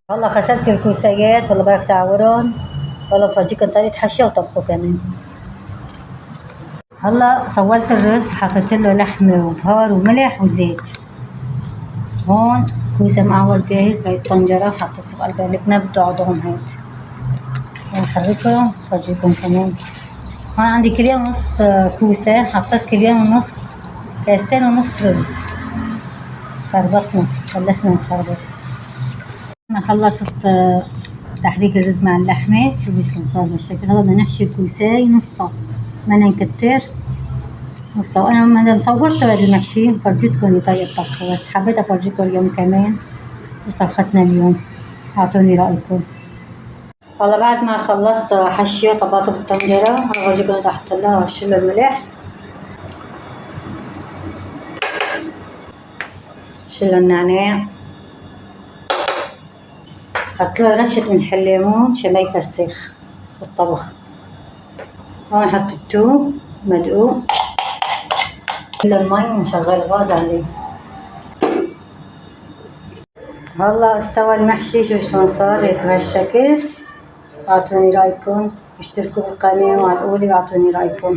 والله غسلت الكوسيات، والله بدك تعورن. والله بفرجيكن طريقة حشية وطبخه كمان. هلا سويت الرز، حطيت له لحمة وبهار وملح وزيت. هون كوسة معور جاهز بهي الطنجرة، حطيته بقلبها الكنة بده عضهم هيك. بحركه بفرجيكم كمان. هون عندي كيلو ونص كوسة، حطيت كيلو ونص، كاستين ونص رز. خربطنا، بلشنا نخربط. أنا خلصت تحريك الرز مع اللحمة، شوفي شلون صار بالشكل. هلا بدنا نحشي الكوساي نصها، بدنا نكتر نصها. وأنا مادام صورته هذا المحشي فرجيتكم طريقة طبخه، بس حبيت أفرجيكم اليوم كمان إيش طبختنا اليوم. أعطوني رأيكم. والله بعد ما خلصت حشيه طبقته بالطنجرة، هفرجيكم تحت لها هرشله الملح، شله النعناع، حطله رشة ملح الليمون عشان ما يفسخ الطبخ. هون حط الثوم مدقوق، المي ونشغل الغاز عليه. هلا استوى المحشي، شوف شلون صار هيك بهالشكل. اعطوني رايكم، اشتركوا بالقناة وعلى القولي واعطوني رايكم.